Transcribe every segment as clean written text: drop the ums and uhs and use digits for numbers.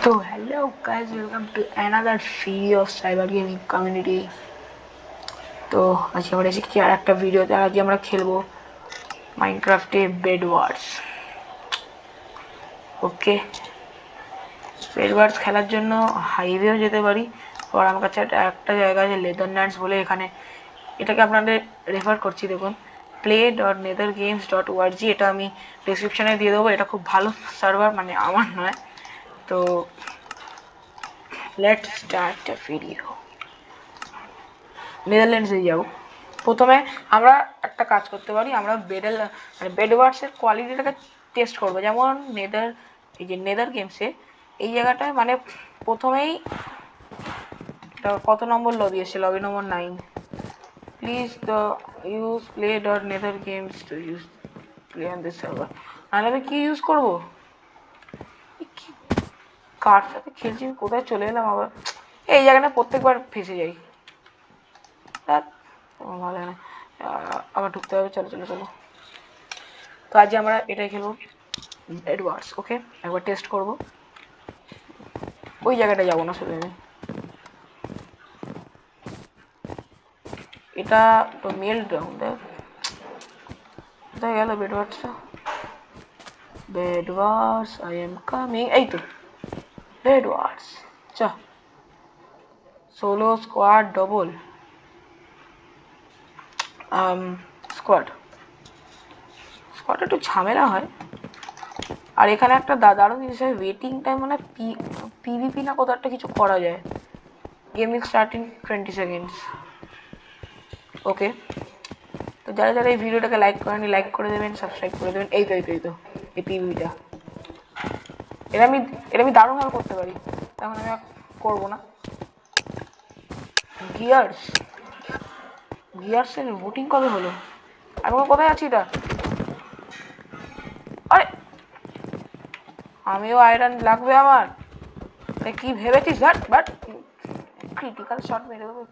So hello guys, welcome to another video of cyber gaming community. তো আজকে আমরা এসেছি আর একটা ভিডিওতে। আজকে আমরা খেলবো মাইনক্রাফটে বেড ওয়ার্স। ওকে, বেড ওয়ার্স খেলার জন্য হাইওয়েও যেতে পারি, আর আমার কাছে একটা জায়গা আছে লেদারল্যান্ডস বলে, এখানে এটাকে আপনাদের রেফার করছি। দেখুন play.nethergames.org, এটা আমি ডেসক্রিপশনে দিয়ে দেবো। এটা খুব ভালো সার্ভার, মানে আমার নয়। তো লেটস স্টার্ট দ্য ভিডিও। নেদারল্যান্ডসে যাব। প্রথমে আমরা একটা কাজ করতে পারি, আমরা বেড ওয়ার্সের কোয়ালিটিটাকে টেস্ট করবো। যেমন নেদার গেমসে এই জায়গাটায় মানে প্রথমেই কত নম্বর লবি এসে, lobby number 9। Please the use play.nethergames to use play on this server. নাহলে আমি কি ইউজ করবো? কার সাথে খেলছি, কোথায় চলে এলাম আবার? এই জায়গাটা প্রত্যেকবার ফেসে যাই, ভালো না। আবার ঢুকতে হবে। চলো চলো চলো। তো আজ আমরা এটাই খেলবো, বেড ওয়ার্স। ওকে, একবার টেস্ট করব। ওই জায়গাটা যাবো না, শুধু আমি এটা তো মেল গ্রাউন্ড। কোথায় গেল বেড ওয়ার্সটা? Bed wars, I am coming. এই তো বেড ওয়ার্স। চ সোলো, স্কোয়াড, ডবল, স্কোয়াড একটু ঝামেলা হয়। আর এখানে একটা দারুণ জিনিস হয়, ওয়েটিং টাইম, মানে পিভিপি না কোথাও একটা কিছু করা যায়। Gaming starting 20 seconds. ওকে, তো যারা যারা এই ভিডিওটাকে লাইক করেনি, লাইক করে দেবেন, সাবস্ক্রাইব করে দেবেন। এই তো এই পিভিটা, এটা আমি দারুণভাবে করতে পারি, তখন আমি করবো না। গিয়ার্সের ভোটিং কবে হলো? আমি কোথায় আছি এটা? আরে আমিও আয়রন লাগবে আমার। কি ভেবেছিস? বাট ক্রিটিক্যাল শট মেরে দেবো।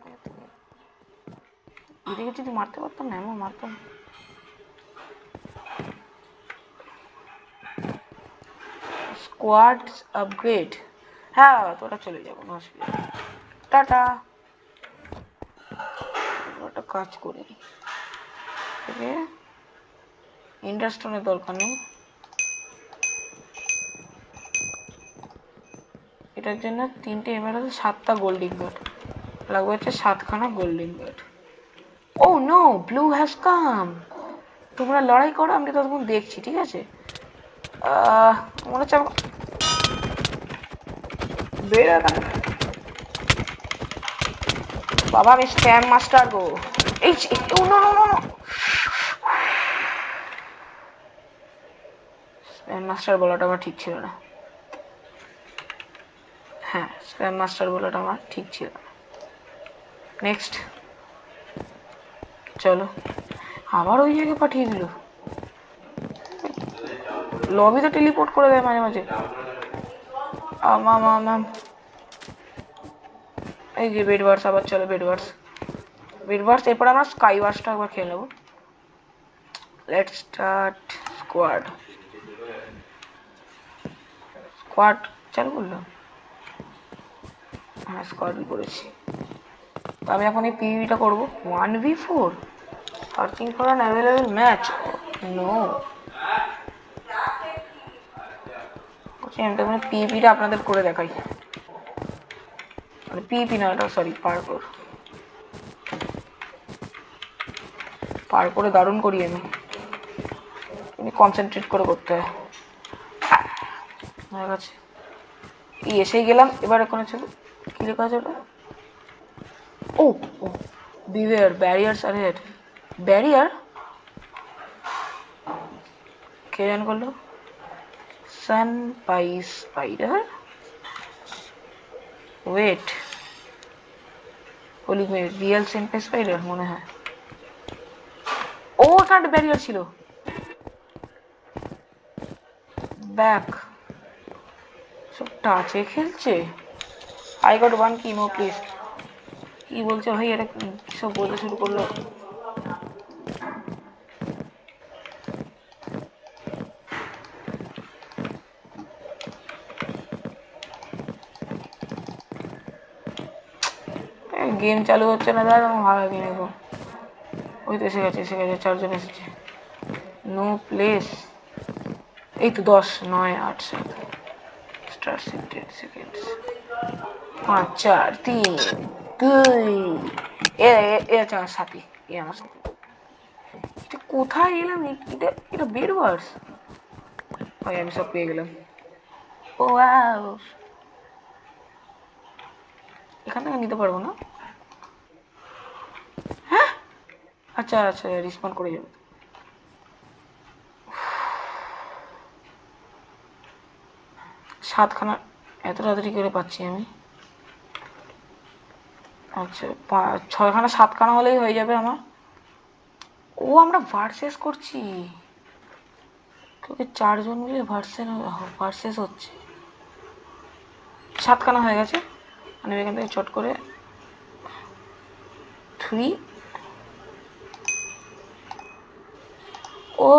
এদিকে যদি মারতে পারতাম না, এমন মারতাম। স্কোয়াড আপগ্রেড, হ্যাঁ তোরা চলে যাবো, না অসুবিধা। টাটা। একটা কাজ করি, ইন্ডাস্ট্রিনের দরকার নেই। এটার জন্য 3টে এমএলএ, 7টা গোল্ডিং ব্যাট লাগবে, হচ্ছে 7খানা golden bat. Oh no, blue has come. তোমরা লড়াই করো, আমি ততক্ষণ দেখছি, ঠিক আছে? মনে হচ্ছে বাবা, আমি স্প্যাম মাস্টার গো। এই no no no, spam master বলাটা আমার ঠিক ছিল না। হ্যাঁ, স্প্যাম মাস্টার বলাটা আমার ঠিক ছিল না। নেক্সট, চলো। আবার ওই জায়গায় পাঠিয়ে দিল। লবিতে টেলিপোর্ট করে দেয় মাঝে মাঝে। এই যে বেড ওয়ার্স, আবার চলো বেড ওয়ার্স। এরপর আমরা স্কাই ওয়ার্সটা একবার খেলে নেবো। লেটস স্টার্ট স্কোয়াড চালু করলাম। হ্যাঁ, স্কোয়াডই করেছি। তো আমি এখন এই পিভিটা করবো 1v4, searching for an available match. No, আমি তখন পিভিটা আপনাদের করে দেখাই। মানে পিভি না, এটা সরি পার করে দারুণ করি আমি। কনসেন্ট্রেট করে করতে হয়। হয়ে গেছে, এসেই গেলাম। এবার ওখানে ছিল কি লেখা আছে ওটা? ও বিওয়্যার, ব্যারিয়ার্স আর হেড। ব্যারিয়ার কে জান করলো? সান পাই স্পাইডার, ওয়েট, হোলি রিয়েল সেনপাই স্পাইডার মনে হয়। ও এখানে ব্যারিয়ার ছিল। ব্যাক সব টাচে খেলছে। I got 1 কিমো please. কি বলছে ভাই, এটা সব বলতে শুরু করলো। গেম চালু হচ্ছে না দাদা, আমার ভালো লাগে না। ওই তো এসে গেছে 4জন এসেছে। No place. এই তো 10, 9, 8, 7 স্টার্ট 10 সেকেন্ডস। 5, 4, 3, 2 এ আচ্ছা সাথী এ আমার সাথে। এটা কোথায় এলাম? এটা এটা বেডওয়ার্স। ভাই আমি সব পেয়ে গেলাম। ও ওয়াও, এখান থেকে নিতে পারবো না? হ্যাঁ আচ্ছা আচ্ছা, রিসপন্ড করে যাবে। সাতখানা এত তাড়াতাড়ি করে পাচ্ছি আমি? আচ্ছা 6খানা 7খানা হলেই হয়ে যাবে আমার। ও আমরা ভার্সেস করছি, তোকে 4জন মিলে ভার্সেস হচ্ছে। 7খানা হয়ে গেছে। আমি এখান থেকে চট করে 3। ও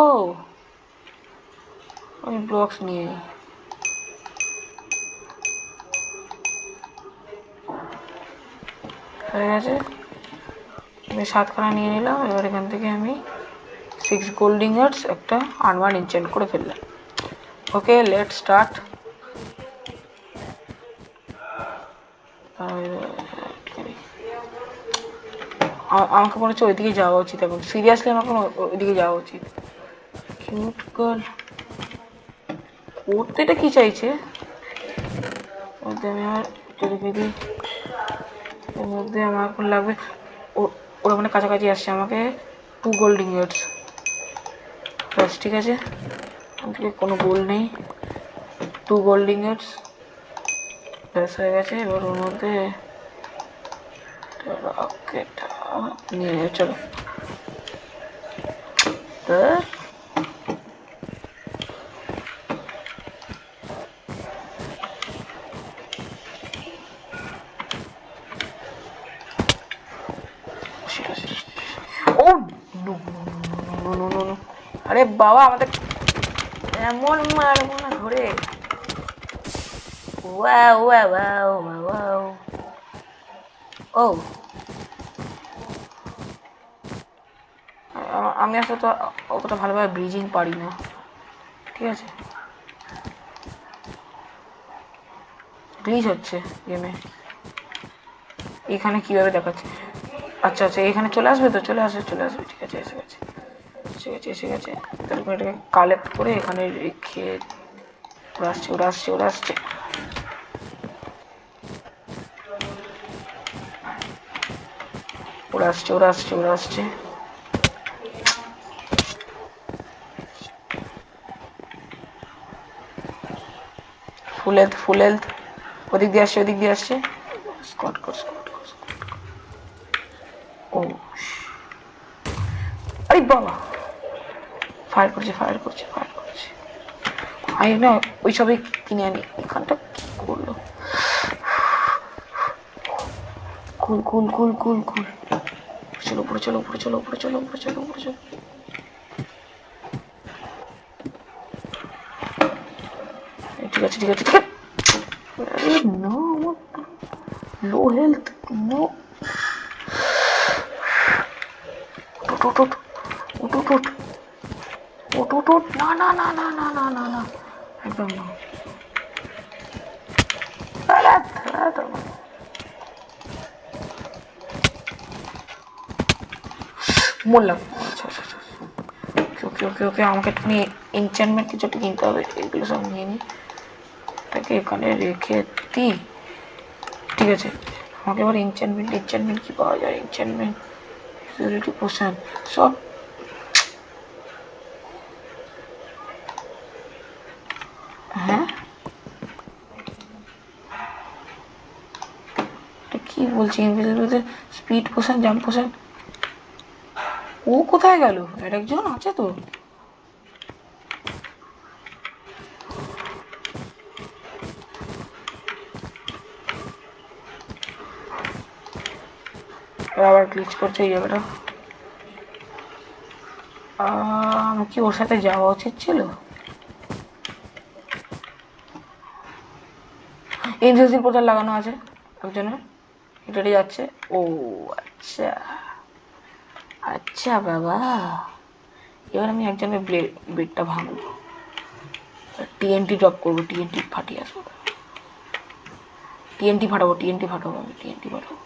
আমি ব্লকস নিয়ে নিই। হয়ে গেছে, আমি 7খানা নিয়ে নিলাম। এবার এখান থেকে আমি 6 গোল্ড ইঙ্গটস একটা আর্মার ইনচেন্ট করে ফেললাম। Okay let start. আমাকে মনে হচ্ছে ওইদিকে যাওয়া উচিত এখন, সিরিয়াসলি আমাকে ওইদিকে যাওয়া উচিত। কিউট গার্ল করতে এটা কি চাইছে? মধ্যে আমি আমার রেখে দিই। এর মধ্যে আমার এখন লাগবে, ওরা মানে কাছাকাছি আসছে, আমাকে 2 গোল্ড ইঙ্গটস ব্যাস। ঠিক আছে, আমাকে কোনো গোল্ড নেই, 2 গোল্ড ইঙ্গটস ব্যাস হয়ে গেছে। এবার ওর মধ্যে রকেটটা নিয়ে চলো। ও আরে বাবা, আমাদের এমন মারবো না ধরে। Wow wow wow wow. ও আমি আসলে তো অতটা ভালোভাবে ব্রিজিং পারি না। ঠিক আছে, গ্লিচ হচ্ছে গেমে। এখানে কিভাবে দেখাচ্ছে? আচ্ছা আচ্ছা, এখানে চলে আসবে তো, চলে আসবে। ঠিক আছে, এসে গেছে। তারপর এটাকে কালেক্ট করে এখানে রেখে ওরা আসছে। ফুল হেলথ। ওদিক দিয়ে আসছে। স্কট কর। ও আরে বাবা, ফায়ার করছে। আমি না ওই সবই কিনে আনি। এখানটা কি করলো? কুল। চলো উপরে চলো। ঠিক আছে। আরে নো, লো হেলথ নো। উঠ না একদম না। বললাম আচ্ছা। ওকে আমাকে একটুখানি এনচ্যান্টমেন্ট কিছু একটা কিনতে হবে। এগুলো সব নিয়ে নিই, তাকে এখানে রেখে দিই। ঠিক আছে, আমাকে এবার এনচ্যান্টমেন্ট কি পাওয়া যায়? এনচ্যান্টমেন্ট সিকিউরিটি পোশন সব। হ্যাঁ কি বলছি? Invisible speed potion, jump potion. ও কোথায় গেল? আর একজন আছে তো। আবার গ্লিচ করছে এই জায়গাটা। আমার কি ওর সাথে যাওয়া উচিত ছিল? ইনভিজিবল পোর্টাল লাগানো আছে একজনের। হেঁটে যাচ্ছে। ও আচ্ছা আচ্ছা বাবা, এবার আমি একজনের বেডটা ভাঙবো, টিএনটি ড্রপ করবো, টিএনটি ফাটিয়ে আসবো, টিএনটি ফাটাবো, টিএনটি ফাটাবো, আমি টিএনটি ফাটাবো।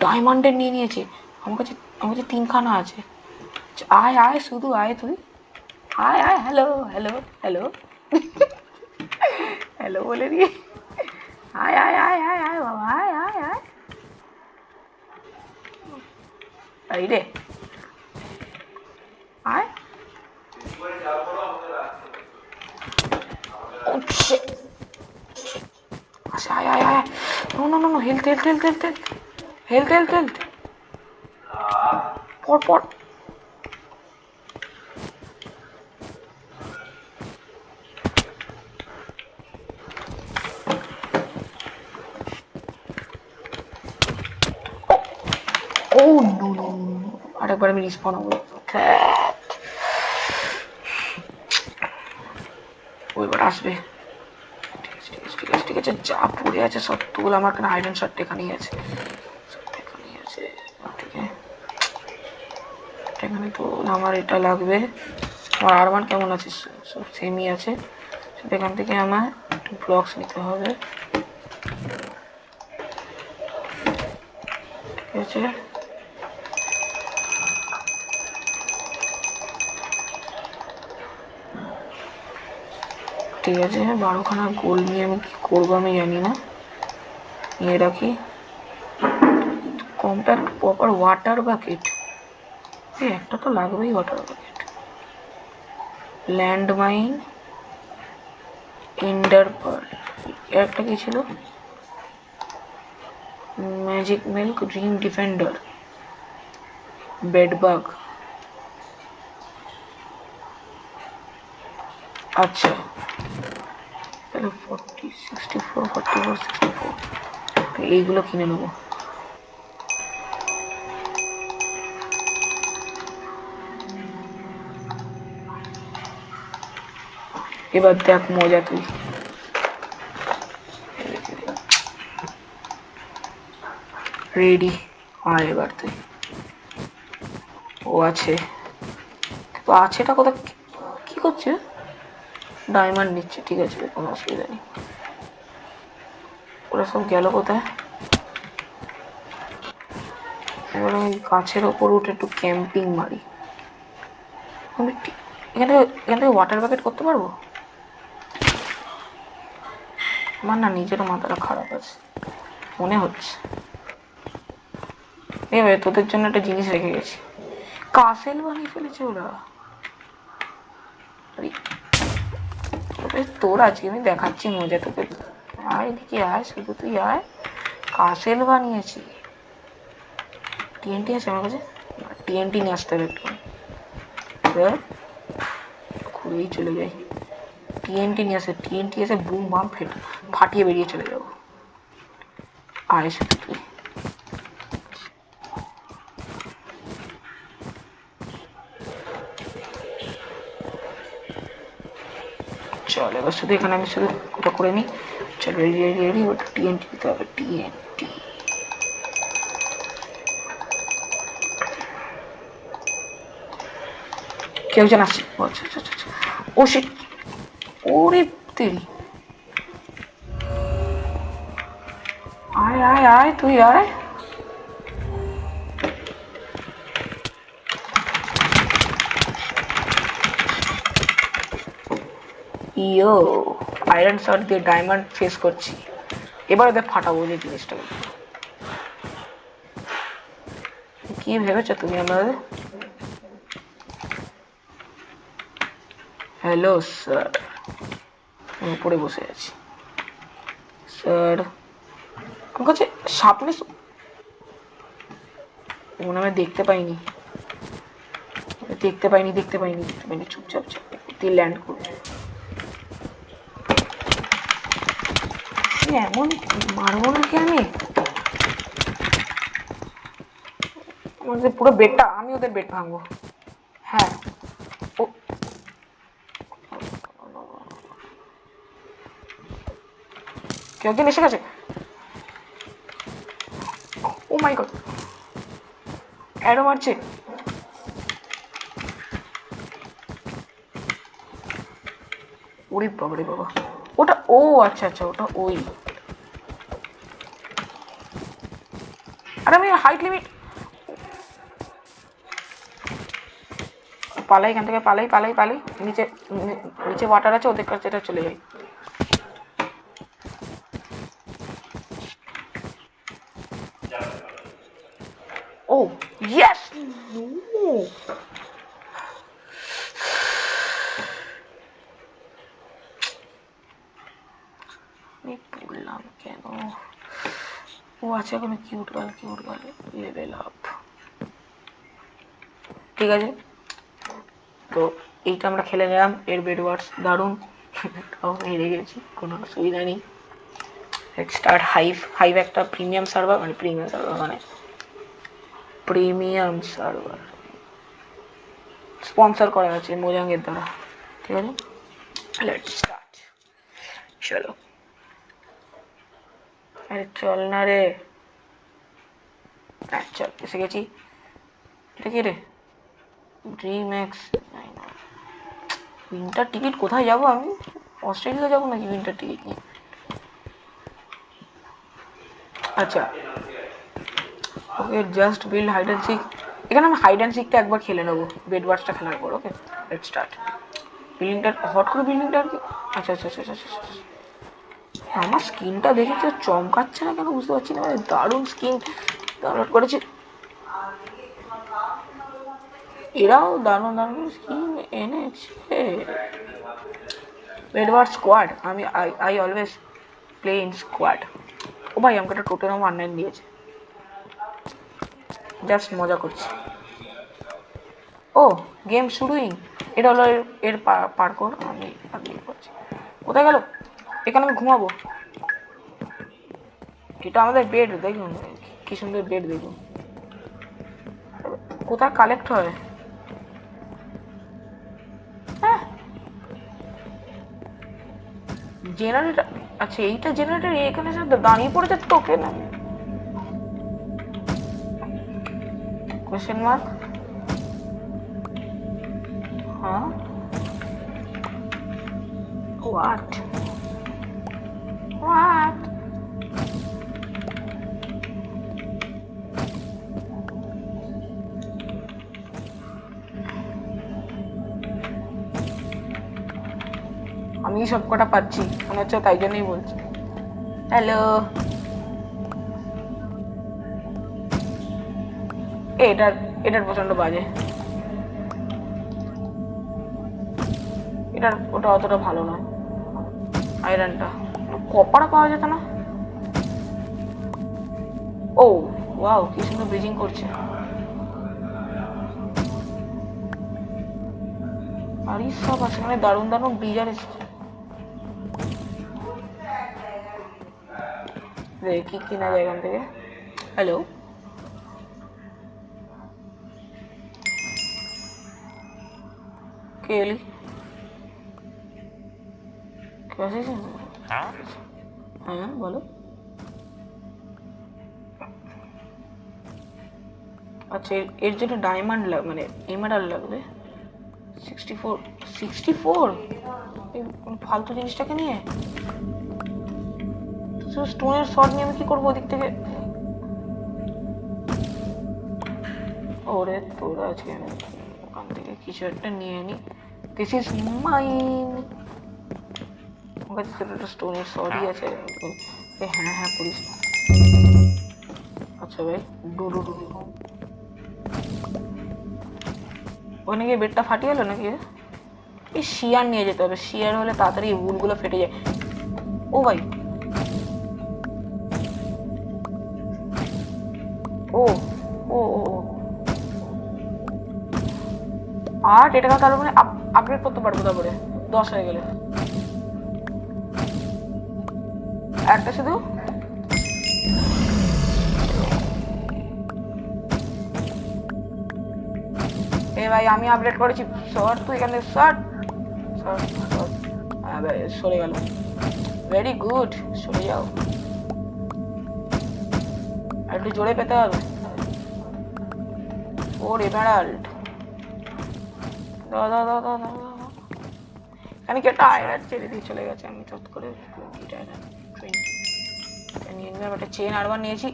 ডায়মন্ডের নিয়ে নিয়েছে, আমার কাছে 3খানা আছে। আয় আয় শুধু আয় তুই, আয় আয়, হ্যালো হ্যালো হ্যালো হ্যালো বলে দিয়ে আয় আয় আয় আয় আয় বাবা, আয় আয় আয়, এই রে আয়। আচ্ছা আয় আয় আয়, no no no no, health health health health health health health, পর পর। ও নো নো, আরেকবার আমি রিস্পন হবো। ওইবার আসবে, ঠিক আছে ঠিক আছে, যা পড়ে আছে সব তুল, আমার কাছে আয়রন শট এখানেই আছে, এখানেই আছে, ঠিক আছে এখানে তো আমার এটা লাগবে। আমার আরমান কেমন আছে, সব সেমই আছে, এখান থেকে আমার একটু ব্লকস নিতে হবে, ঠিক আছে। ঠিক আছে, 12খানা গোল নিয়ে আমি কি করবো আমি জানি না, নিয়ে রাখি। কম্প্যাক্ট প্রপার ওয়াটার বাকেট, একটা তো লাগবেই water bucket. Land mine, ender pearl, একটা কি ছিল, magic milk, dream defender, bedbug. আচ্ছা তাহলে 40, 64, 44, 64, এইগুলো কিনে নেবো। এবার দেখ মজা তুই, রেডি আয় এবার তুই। ও আছে তো, আছেটা কোথায়, কি করছে, ডায়মন্ড নিচ্ছে, ঠিক আছে কোনো অসুবিধা নেই। ওরা সব গেল কোথায়, এবার আমি গাছের ওপর উঠে একটু ক্যাম্পিং মারি। আমি এখান থেকে ওয়াটার বাকেট করতে পারবো? আমার না নিজেরও মাথাটা খারাপ আছে মনে হচ্ছে। এবার তোদের জন্য একটা জিনিস রেখে গেছি, কাসেল বানিয়ে ফেলেছে ওরা। তোর আজকে আমি দেখাচ্ছি মজা তোকে, আয় এদিকে আয়, শুধু তুই আয়, কাসেল বানিয়েছি। টিএনটি আছে আমার কাছে, টিএনটি নিয়ে আসতে হবে একটু, ঘুরেই চলে যাই। টিএনটি নিয়ে আসে, টিএনটি এসে বুম বাম ফাটিয়ে বেরিয়ে চলে যাবো। আয় শুধু তুই, চল এবার শুধু এখানে আমি শুধু ওটা করে নিই। চল রেডি রেডি রেডি, ওটা টিএনটি দিতে হবে, টিএনটি। কেউ যেন আসছে, আচ্ছা আচ্ছা আচ্ছা, ও শিট, ওরে তেরি, আয় আয় আয় তুই আয়। ইয়ো, আয়রন শট দিয়ে ডায়মন্ড ফেস করছি, এবার ওদের ফাটাবো যে জিনিসটাকে। কি ভেবেছো তুমি আমাদের? হ্যালো স্যার, উপরে বসে আছি স্যার, আমার কাছে সামনে মনে হয় দেখতে পাইনি, দেখতে পাইনি দেখতে পাইনি দেখতে পাইনি, চুপচাপ দিয়ে ল্যান্ড করছে। এমন মারবো নাকি আমি, আমাদের পুরো বেডটা, আমি ওদের বেড ভাঙবো। হ্যাঁ ও, কেউ একজন এসে গেছে, ও মাই গড, অ্যারো মারছে। ওরে বাবা রে বাবা, ওটা ও আচ্ছা আচ্ছা, ওটা ওই। আরে আমি হাইট লিমিট, পালাই এখান থেকে, পালাই পালাই পালাই। নিচে নিচে ওয়াটার আছে, ওদের কাছে এটা চলে যাই। ও ইয়েস, আমি পড়লাম কেন? ও আছে কোনো cute girl, cute girl level up. ঠিক আছে, তো এইটা আমরা খেলে নিলাম। এর বেডওয়ার্ডস দারুণ, হেরে গেছি, কোনো অসুবিধা নেই। Start hive. হাইভ একটা প্রিমিয়াম সার্ভার, মানে প্রিমিয়াম সার্ভার মানে প্রিমিয়াম সার্ভার স্পন্সর করা আছে মোজাঙ্গের দ্বারা। ঠিক আছে, লেটস স্টার্ট। চলো, আরে চল না রে, চল এসে গেছি। এটা কি রে? Dream x. উইন্টার টিকিট কোথায় যাবো আমি? অস্ট্রেলিয়া যাবো নাকি উইন্টার টিকিট নিয়ে? আচ্ছা okay, just build hide and seek. এখানে আমি হাইড অ্যান্ড সিকটা একবার খেলে নেবো বেডওয়ার্সটা খেলার পর। Okay let's start. বিল্ডিংটা হট করে, বিল্ডিংটা আর কি। আচ্ছা আচ্ছা আচ্ছা আচ্ছা আচ্ছা, আমার স্কিনটা দেখে কেউ চমকাচ্ছে না কেন বুঝতে পারছি না। মানে দারুণ স্কিন ডাউনলোড করেছি, এরাও দারুণ দারুণ স্কিন এনেছে। বেডওয়ার্ড স্কোয়াড, আমি I always play in squad. ও ভাই আমাকে একটা টোটেল 19 দিয়েছে, জাস্ট মজা করছি। ও গেম শুরুই, এটা হলো এর পার্কর। আমি করছি। কোথায় গেল? এখানে আমি ঘুমাবো। এটা আমাদের বেড, দেখুন কি সুন্দর বেড, দেখুন কোথায় কালেক্ট হয়। হ্যাঁ জেনারেটর, আচ্ছা এইটা জেনারেটর, এখানে দাঁড়িয়ে পড়েছে তোকে না কোয়েশ্চেন মার্ক। হ্যাঁ হোয়াট হোয়াট? আমি সব কটা পাচ্ছি মনে হচ্ছে, তাই জন্যই বলছি। হ্যালো, এটার এটার প্রচন্ড বাজে, এটার ওটা অতটা ভালো নয়। আয়রনটা কপার পাওয়া যেত না। ও ওয়াও, কি সুন্দর ব্রিজিং করছে। আর এই সব আছে, মানে দারুণ দারুণ ব্রিজার এসেছে। দেখি কিনা যায় এখান থেকে। হ্যালো, কে এলি? কে আসিস? হ্যাঁ বলো। আচ্ছা এর জন্য ডায়মন্ড মানে এমারাল্ড লাগবে। 64 64 এই ফালতু জিনিসটাকে নিয়ে স্টোনের শট নিয়ে আমি কি করবো ওদিক থেকে? ওরে তোর আজকে আমি ওখান থেকে কিছু একটা নিয়ে নি। This is mine. আমার কাছে একটা স্টোনের শটই আছে। হ্যাঁ হ্যাঁ পুলিশ। আচ্ছা ভাই, ডু ডু ডু ডু। ওখানে গিয়ে বেডটা ফাটিয়ে গেলো নাকি? এই শিয়ার নিয়ে যেতে হবে, শিয়ার হলে তাড়াতাড়ি উলগুলো ফেটে যায়। ও ভাই, ও ও ও আর এটা তাহলে মানে আপগ্রেড করতে পারবো তারপরে 10 হয়ে গেলে। একটা শুধু এ ভাই, আমি আপডেট করেছি। সর তুই এখানে, সর সর সর। সরে গেল, ভেরি গুড, সরে যাও। আর একটু জোরে পেতে হবে। ওর এমেরাল্ড দাও দাও দাও দাও দাও। এখানে কি একটা আয়রন ছেড়ে দিয়ে চলে গেছে, আমি চট করে 20 আয়রন 20 নিয়ে নিলাম। একটা চেন আরবার নিয়েছি।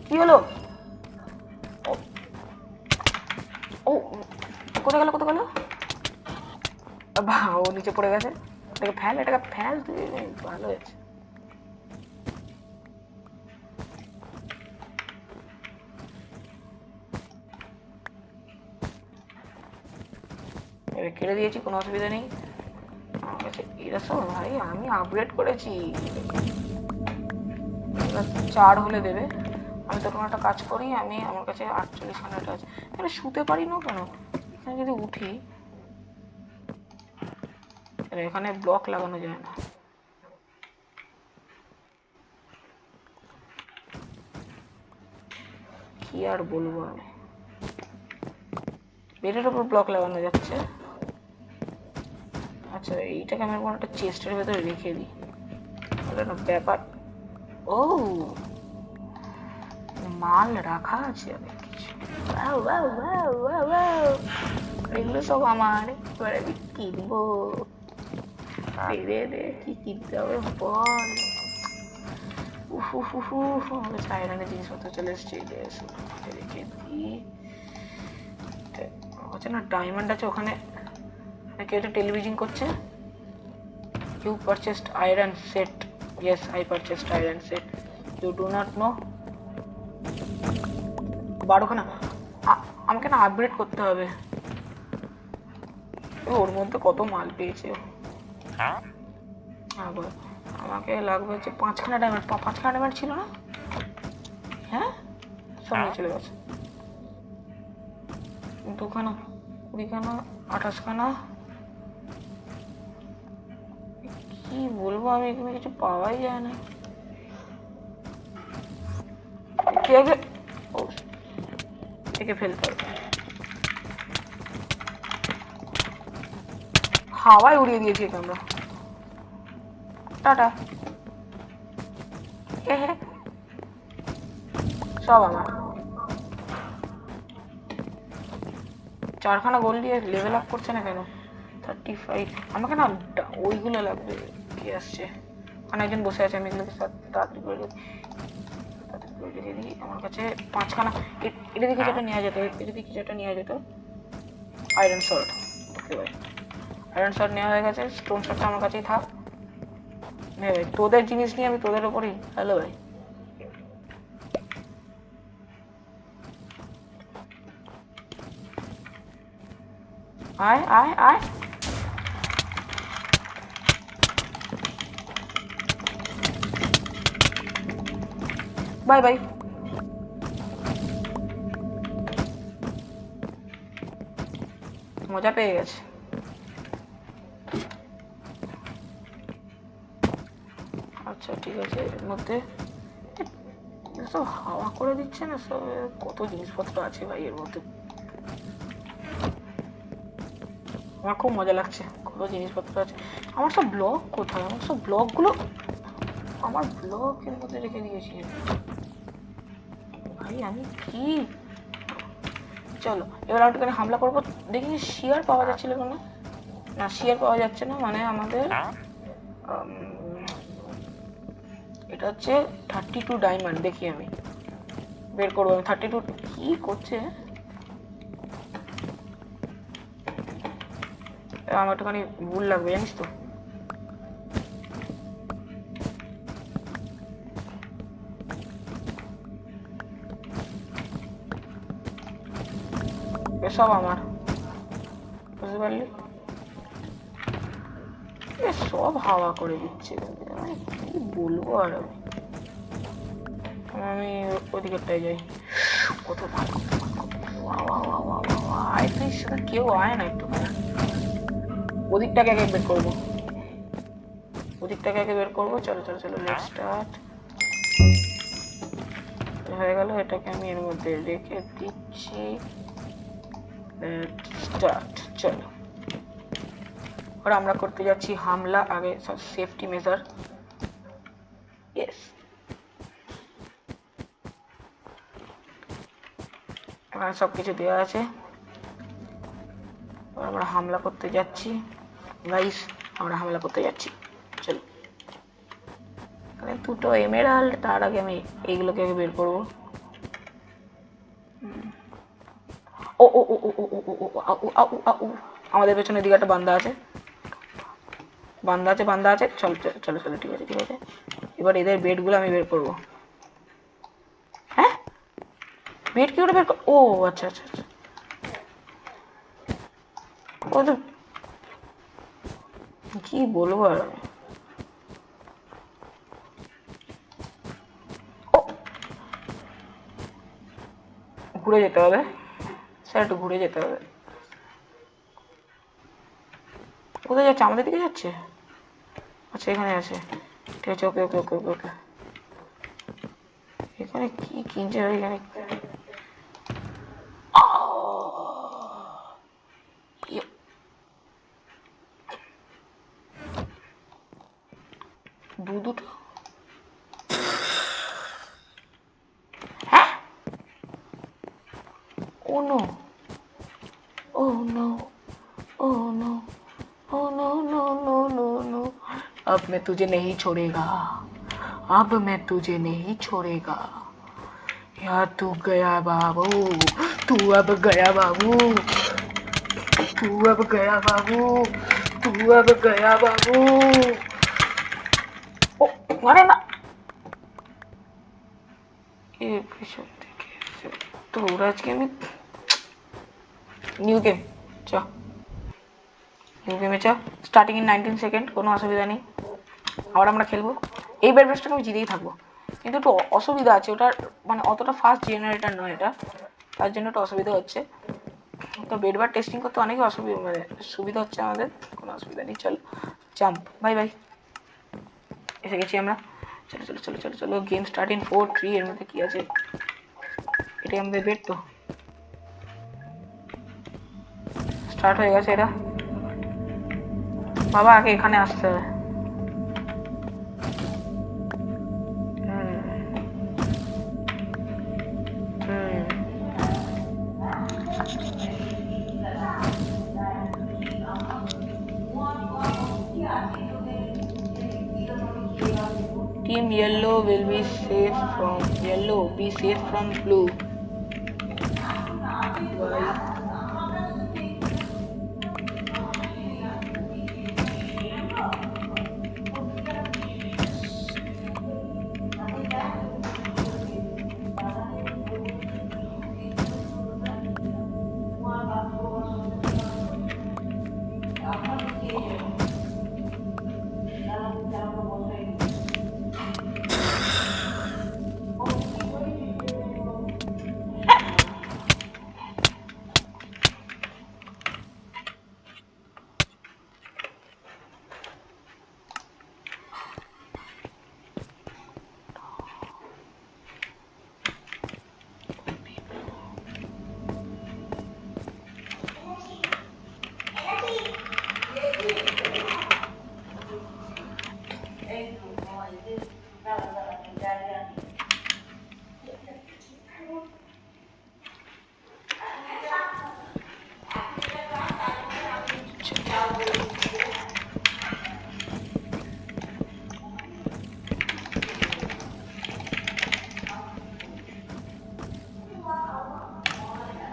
কি হলো? ও কোথায় গেল কোথায় গেল? ও নিচে পড়ে গেছে। এটাকে ফেল, এটাকে ফেল, ভালো হয়েছে। এবার কেটে দিয়েছি, কোনো অসুবিধা নেই। আমার কাছে এরা সব ভাই আমি আপগ্রেড করেছি। 4 হলে দেবে। আমি তখন একটা কাজ করি, আমি আমার কাছে 48 খানাটা আছে। এখানে শুতে পারি না কেন? এখানে যদি উঠি, এখানে ব্লক লাগানো যায় না। কি আর বলবো আমি, বেডের উপর ব্লক লাগানো যাচ্ছে। আচ্ছা এইটাকে আমি কোনো একটা চেস্টের ভেতরে রেখে দিই, ব্যাপার। ও মাল রাখা আছে অনেক কিছু। এগুলো সব আমার, এবার আমি কিনবো। কি কিনতে হবে বল। আয়রনের জিনিসপত্র চলে এসছে, রেখে দিই। আচ্ছা না ডায়মন্ড আছে ওখানে, কেউ একটা টেলিভিশন করছে। You purchased iron set. Yes, I purchased iron set. You do not know. 12 খানা আমাকে না আপগ্রেড করতে হবে। ওর মধ্যে কত মাল পেয়েছে। আবার আমাকে লাগবে হচ্ছে 5 খানা ডায়মন্ড। 5 খানা ডায়মন্ড ছিল না? হ্যাঁ সব নিয়ে চলে গেছে। 2 খানা, 20 খানা, 28 খানা। কি বলবো আমি, এখানে কিছু পাওয়াই যায় না। থেকে ফেলতে হবে, হাওয়ায় উড়িয়ে দিয়েছি আমরা। টাটা। সব আমার। 4 খানা গোল্ড দিয়ে লেভেল আপ করছে না কেন? 35। আমাকে না ওইগুলো লাগবে। কি আসছে? ওখানে একজন বসে আছে, আমি এগুলোকে তাড়াতাড়ি করে রেখে দিই। আমার কাছে 5 খানা। এটা দিকে যেটা নেওয়া যেত, এটা দিকে যেটা নেওয়া যেত আয়রন শর্ট। ওকে ভাই, আয়রন শর্ট নেওয়া হয়ে গেছে। স্টোন শর্টটা আমার কাছেই থাক। ভাই তোদের জিনিস নিয়ে আমি তোদের ওপরই। হ্যালো ভাই, আয় আয় আয়। Bye bye. মজা পেয়ে গেছে। আচ্ছা ঠিক আছে, এর মধ্যে সব হাওয়া করে দিচ্ছে না সব। কত জিনিসপত্র আছে ভাই এর মধ্যে, আমার খুব মজা লাগছে। কত জিনিসপত্র আছে। আমার সব ব্লগ কোথায়? আমার সব ব্লগগুলো আমার ব্লগের মধ্যে রেখে দিয়েছি ভাই আমি। কি চলো এবার একটুখানি হামলা করবো। দেখি শিয়ার পাওয়া যাচ্ছিল কেন? না শিয়ার পাওয়া যাচ্ছে না, মানে আমাদের এটা হচ্ছে 32 ডায়মন্ড। দেখি আমি বের করবো। 32 কি করছে? আমার একটুখানি ভুল লাগবে জানিস তো। এসব আমার, বুঝতে পারলি? সব হাওয়া করে দিচ্ছে, কি বলবো আর আমি ওদিকেরটাই যাই। কত ভালো, কেউ আয় না একটুখানি। ওদিকটাকে আগে বের করবো, ওদিকটাকে আগে বের করবো। চলো চলো চলো, লেটস স্টার্ট। হয়ে গেল, এটাকে আমি এর মধ্যে রেখে দিচ্ছি। স্টার্ট। চলো আর আমরা করতে যাচ্ছি হামলা। আগে সব সেফটি মেজার। ইয়েস এখানে সব কিছু দেওয়া আছে। আমরা হামলা করতে যাচ্ছি গাইস, আমরা হামলা করতে যাচ্ছি। চলো, এখানে দুটো এমেরাল্ড, তার আগে আমি এইগুলোকে বের করবো। ও ও ও ও ও ও ও ও, আমাদের পেছনের দিকে একটা বান্দা আছে, বান্দা আছে। চলো চলো চলো, ঠিক আছে ঠিক আছে। এবার এদের বেডগুলো আমি বের করবো। হ্যাঁ, বেড কি ওটা বের কর? ও আচ্ছা আচ্ছা আচ্ছা, ও তো কি বলবো আর। ও, ঘুরে যেতে হবে স্যার, একটু ঘুরে যেতে হবে। কোথায় যাচ্ছে? আমাদের দিকে যাচ্ছে? আচ্ছা এখানে আছে, ঠিক আছে। ওকে ওকে ওকে ওকে ওকে। এখানে কি কিনছে এখানে? দুটো? হ্যাঁ, oh no, oh no, oh no, oh no no no no no, अब मैं तुझे नहीं छोड़ेगा, अब मैं तुझे नहीं छोड़ेगा यार, तू गया बाबू, तू अब गया बाबू, तू अब गया बाबू, तू अब गया बाबू। ও মানে না, এর পিছন থেকে তো ওরা আজকে আমি নিউ গেম চ, নিউ গেমে চ, স্টার্টিং ইন 19 সেকেন্ড, কোনো অসুবিধা নেই। আবার আমরা খেলবো এই ব্যাট ম্যাচটাকে, আমি জিতেই থাকবো। কিন্তু একটু অসুবিধা আছে, ওটার মানে অতটা ফাস্ট জেনারেটার নয় এটা, তার জন্য একটু অসুবিধা হচ্ছে। তো বেড বার টেস্টিং করতে অনেকই অসুবিধা, মানে সুবিধা হচ্ছে আমাদের, কোনো অসুবিধা নেই। চলো জাম্প, বাই বাই, এসে গেছি আমরা। চলো চলো চলো চলো চলো, গেম স্টার্ট ইন 4 3। এর মধ্যে কি আছে? এটাই আমাদের বেড তো, স্টার্ট হয়ে গেছে এটা। বাবা আগে এখানে আসতে হবে। Team yellow will be safe from yellow. Be safe from blue. Why?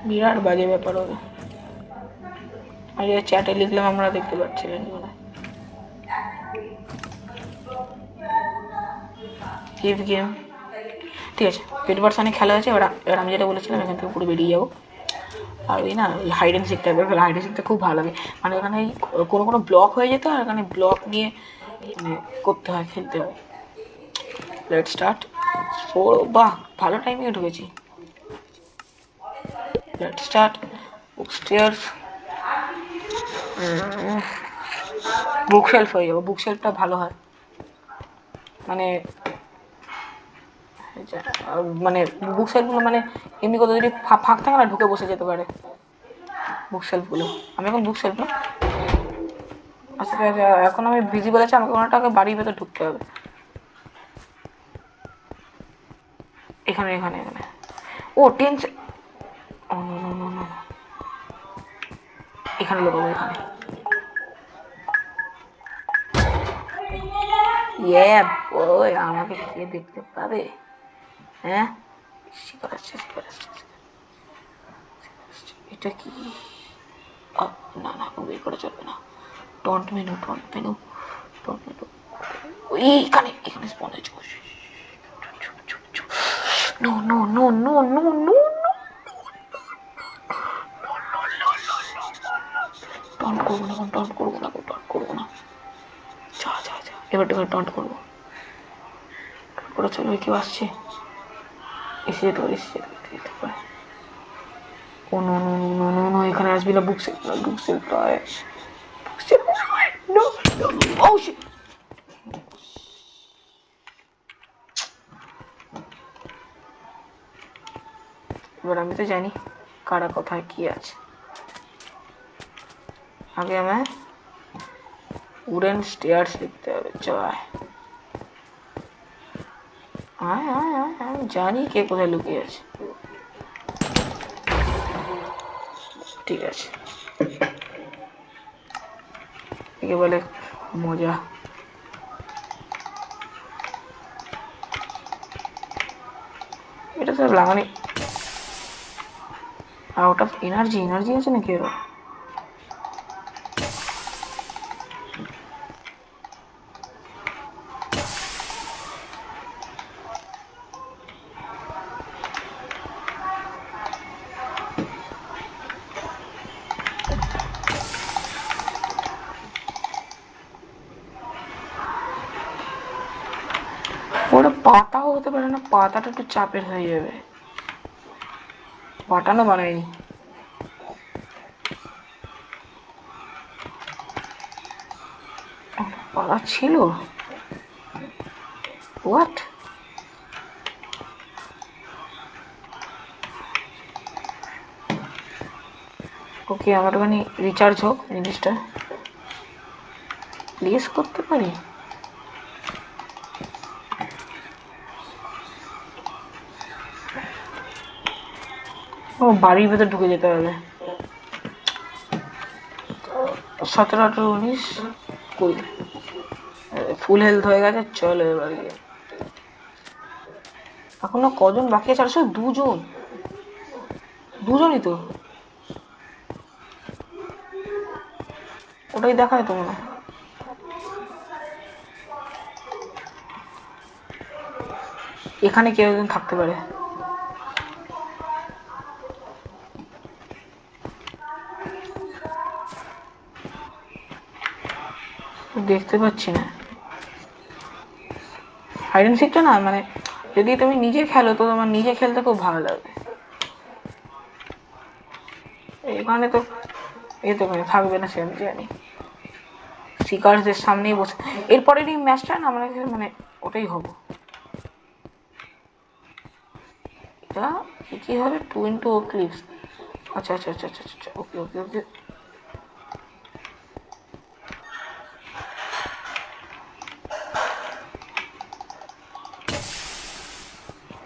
বিরাট বাজে ব্যাপার হবে। আর এই চ্যাটে লিখলাম আমরা দেখতে পাচ্ছিলেন না। গেম গেম ঠিক আছে, পেট পার্সানে খেলা হয়েছে। এবার এবার আমি যেটা বলেছিলাম, এখান থেকে পুরো বেরিয়ে যাবো। আর ওই না হাইড অ্যান্ড সিকটা, এবার হাইড অ্যান্ড সিকটা খুব ভালো লাগে। মানে এখানে কোনো কোনো ব্লক হয়ে যেত, আর এখানে ব্লক নিয়ে মানে করতে হয়, খেলতে হয়। Let start 4। বাহ, ভালো টাইমিংয়ে ঢুকেছি। লেট স্টার্ট বুকস্টেয়ার্স, বুক শেলফ হয়ে যাবো। বুক শেলফটা ভালো হয়, মানে মানে বুক শেলফগুলো মানে এমনি কোথাও যদি ফাঁক থাকে না, ঢুকে বসে যেতে পারে বুক শেলফগুলো। আমি এখন বুক শেলফ না, আচ্ছা এখন আমি ভিজিবল আছে, আমাকে ওনাটাকে বাড়ির ভেতর ঢুকতে হবে। এখানে এখানে এখানে ও 10। এখানে লোকাবো, এখানে। ওই আমাকে কে দেখতে পাবে? হ্যাঁ, শিকার আসছে, শিকার আসছে। এটা কি? না না, বের করে চলবে না। Taunt menu, taunt menu, taunt menu. এইখানে, এখানে স্পন হয়েছে। No no no no no no, taunt করবো না, টন্ট করবো না, টন্ট করবো না। যা যা যা, এবার টন্ট করবো। করে চলবে, কেউ আসছে। এসে যেতে পারে, এসে যেতে পারে। Oh no no no no no, এখানে আসবি না। বুক সেল, বুক সেল প্রায়। Bookshelf, no no, oh shit. এবার আমি তো জানি কারা কোথায় কি আছে। আগে আমায় উডেন স্টেয়ার্স লিখতে হবে। চয়, আয় আয় আয়, আমি জানি কে কোথায় লুকিয়ে আছে। ঠিক আছে, একে বলে মজা। এটা সব লাগানি আউট অফ এনার্জি। এনার্জি আছে নাকি এর? ওটা পাতাও হতে পারে না, পাতাটা একটু চাপের হয়ে যাবে। বাটানো বানায়নি। পাতা ছিল? হোয়াট? ওকে, আমার মানে রিচার্জ হোক জিনিসটা। প্লেস করতে পারি? ও, বাড়ির ভেতর ঢুকে যেতে হবে। 17, 18, 19, 20 ফুল হেলথ হয়ে গেছে। চলো এবার গিয়ে। এখনো কজন বাকি আছে? আসলে দুজন, দুজনই তো। ওটাই দেখায় তো মনে হয়। এখানে কেউ একজন থাকতে পারে। দেখতে পাচ্ছি না। হাইড এন্ড সিকটা না, মানে যদি তুমি নিজে খেলো তো তোমার নিজে খেলতে খুব ভালো লাগবে। এখানে তো মানে থাকবে না, সে আমি জানি। শিকারদের সামনেই বসে। এরপরের এই ম্যাচটা না আমরা মানে ওটাই হবো। এটা কি হবে? 2 into Eclipse। আচ্ছা আচ্ছা আচ্ছা আচ্ছা আচ্ছা, ওকে ওকে ওকে।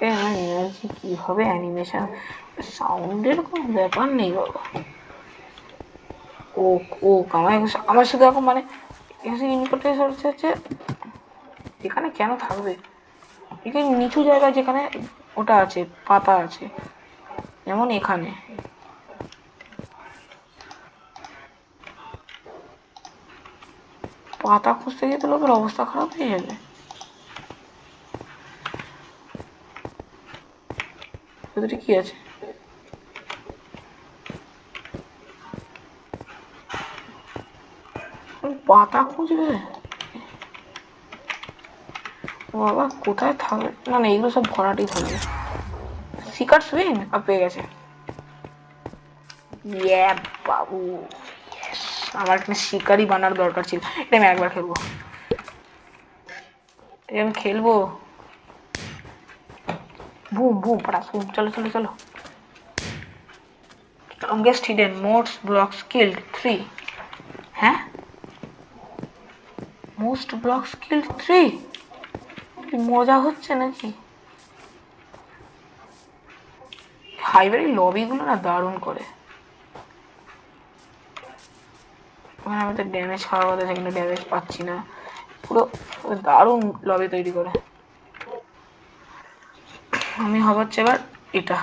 এনার্জি কি হবে? অ্যানিমেশন সাউন্ডের কোনো ব্যাপার নেই বাবা। ও ও আমার শুধু এখন মানে ইনপুটে হচ্ছে এখানে কেন থাকবে? এখানে নিচু জায়গা যেখানে ওটা আছে, পাতা আছে, যেমন এখানে। পাতা খুঁজতে গিয়ে তো লোকের অবস্থা খারাপ হয়ে যাবে। ভেতরে কি আছে? পাতা খুঁজবে বাবা, কোথায় থাকবে? না না, এগুলো সব ভরাটি থাকবে। শিকার সুইং পেয়ে গেছে। ইয়ে বাবু, আমার এখানে শিকারই বানার দরকার ছিল। এটা আমি একবার খেলবো, এটা আমি খেলবো। বুম বুম পড়া বুম, চলো চলো চলো। Longest hidden, most blocks killed 3। হ্যাঁ, most blocks killed 3? মজা হচ্ছে নাকি? ফাইভের এই লবিগুলো না দারুণ করে। ওখানে আমি তো ড্যামেজ খাওয়ার কথা, সেখানে ড্যামেজ পাচ্ছি না, পুরো দারুণ লবি তৈরি করে। আমি হবে হচ্ছে এবার এটা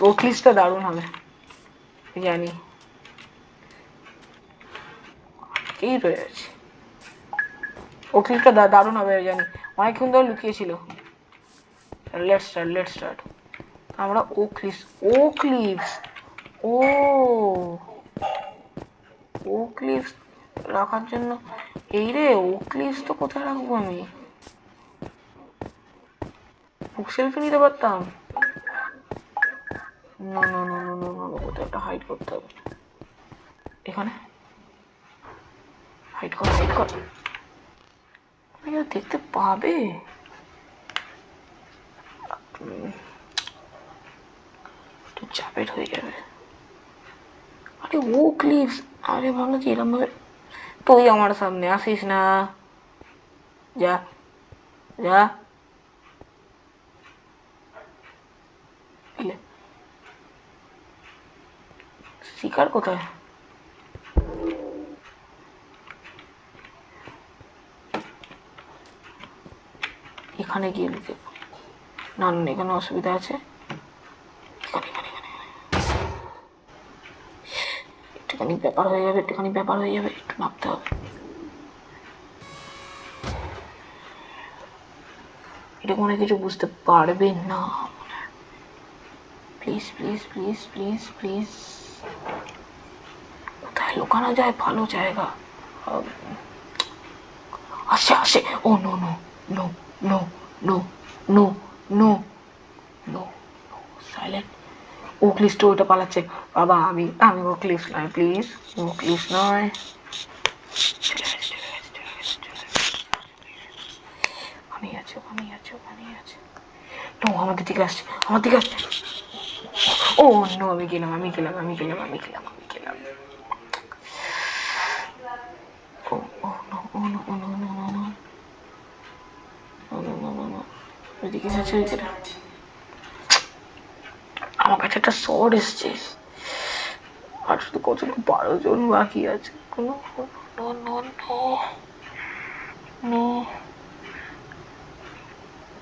ওকলিসটা দারুণ হবে জানি, এই রয়ে আছে। ওকলিসটা দারুণ হবে জানি, অনেকক্ষণ ধরে লুকিয়েছিল। Let's start. আমরা ওকলিস রাখার জন্য এই রে, ওকলিস তো কোথায় রাখবো আমি? বুকশেলফে নিতে পারতাম। না, কোথাও একটা হাইড করতে হবে। এখানে হাইড কর। দেখতে পাবে, একটু চাপের হয়ে যাবে। আরে ও ক্লিপস, আরে ভালো যে এরম ভাবে তুই আমার সামনে আসিস না, যা শিকার কোথায়? এখানে গিয়ে লুকে না, এখানে অসুবিধা আছে। একটুখানি ব্যাপার হয়ে যাবে, একটু নামতে হবে। এটা মনে কিছু বুঝতে পারবে না। প্লিজ কোথায় লুকানো যায় ভালো জায়গা? আসে। ও নো, সাইলেন্ট। ওকলিস তো ওটা পালাচ্ছে। বাবা আমি ওকলিস নয়, প্লিজ ওকলিস নয়। ওখানেই আছে। নো, আমাদের দিকে আসছে। ও নো, আমি গেলাম। ওইদিকে গেছে। আমার কাছে একটা শর্ট এসছে, আর শুধু কত 12 জন বাকি আছে।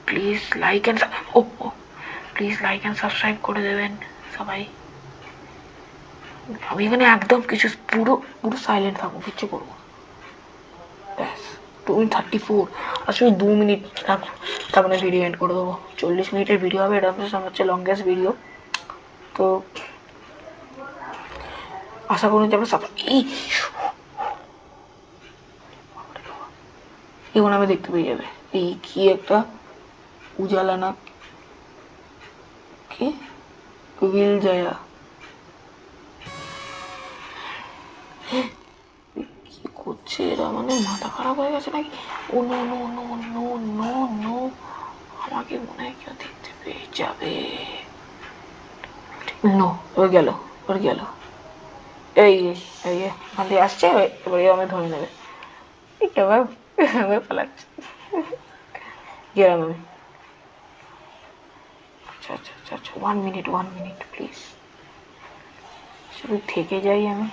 প্লিজ লাইক এন্ড সাবস্ক্রাইব করে দেবেন সবাই। আমি এখানে একদম কিছু পুরো সাইলেন্ট থাকবো, কিচ্ছু করবো। ব্যাস 2:34, আসলে 2 মিনিট থাকবো, তারপরে ভিডিও এন্ড করে দেবো। 40 মিনিটের ভিডিও হবে, এটা হচ্ছে লংগেস্ট ভিডিও। তো আশা করুন যে আমরা এখন আমি দেখতে পেয়ে যাবে। এই কি একটা উজালা না কি উইল জায়া, কি করছে এরা? মানে মাথা খারাপ হয়ে গেছে নাকি? ও নো, আমাকে মনে হয় কেউ দেখতে পেয়ে যাবে। নো, ওর গেল। এই ওখান দিয়ে আসছে, এবারে আমি ধরে নেবে। এবার পালাচ্ছে। গেলাম আমি। আচ্ছা 1 মিনিট প্লিজ, শুধু থেকে যাই আমি।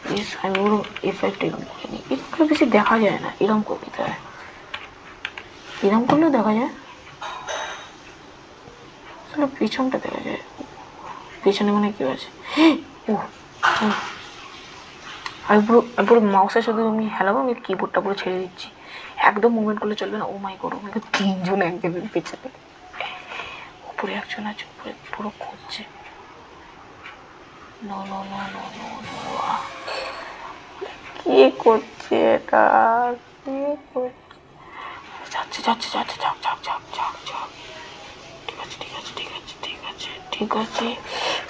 প্লিজ আমি ওর এফেক্ট এরকম করিনি, একটু বেশি দেখা যায় না, এরকম করে দিতে হয়। এরকম করলেও দেখা যায়, আসলে পিছনটা দেখা যায়। পেছনে মনে কেউ আছে। আমি পুরো মাউসে শুধু আমি হেলাবো, আমি কিবোর্ডটা পুরো ছেড়ে দিচ্ছি, একদম মুভমেন্ট করলে চলবে না। ও মাই গড, আমাকে 3 জন একজনের পেছনে, উপরে একজন আছে, উপরে পুরো খুঁজছে। নো, কি করছে এটা? যাচ্ছে, ঠিক আছে।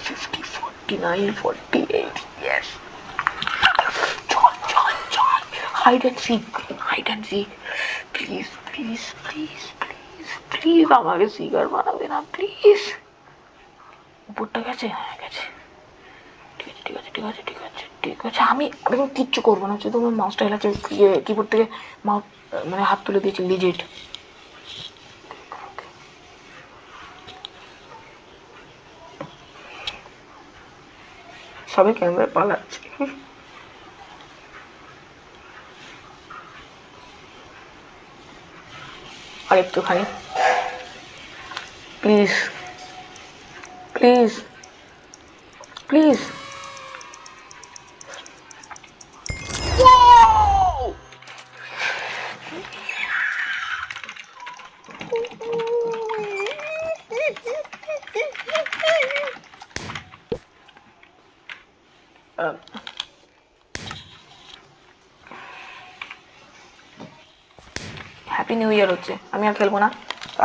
50, 49, 48, ইয়েস। চল। হাইড অ্যান্ড সিক, প্লিজ আমাকে সিগার বানাবে না, প্লিজ। উপরটা গেছে? হ্যাঁ গেছে। ঠিক আছে। ঠিক আছে, আমি এখন কিচ্ছু করবো না, হচ্ছে তোমার মাউসটা হেলাচ্ছে, কিবোর্ড থেকে মাউস মানে হাত তুলে দিয়েছি, লিজেট। সবাই ক্যামেরা পালাচ্ছে। আর একটুখানি please, please, please. Happy new year হচ্ছে, আমি আর খেলবো না।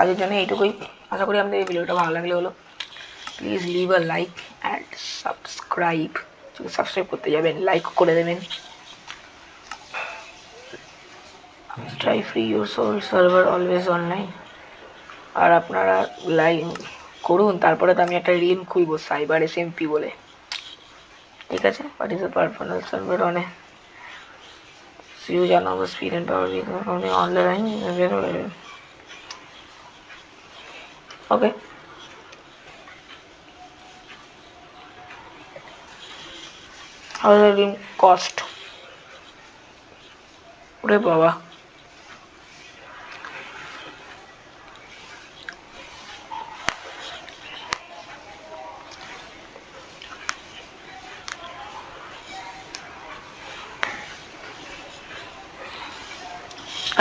আজের জন্য এইটুকুই। আশা করি আমাদের এই ভিডিওটা ভালো লাগলে হলো please leave a like and subscribe. Subscribe করতে যাবেন, লাইক করে দেবেন। Try free your soul server always online. আর আপনারা লাইক করুন, তারপরে তো আমি একটা রিম খুলবো সাইবার SMP বলে, ঠিক আছে? What is the performance server অনে use another speed and power only online. Okay. How does the cost? ওরে বাবা,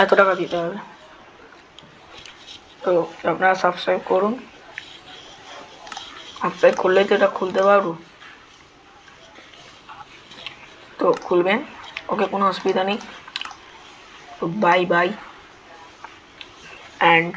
এত টাকা দিতে হবে? তো আপনারা সাবস্ক্রাইব করুন, সাবস্ক্রাইব করলেই তো এটা খুলতে পারবো, তো খুলবেন। ওকে, কোনো অসুবিধা নেই। তো বাই বাই অ্যান্ড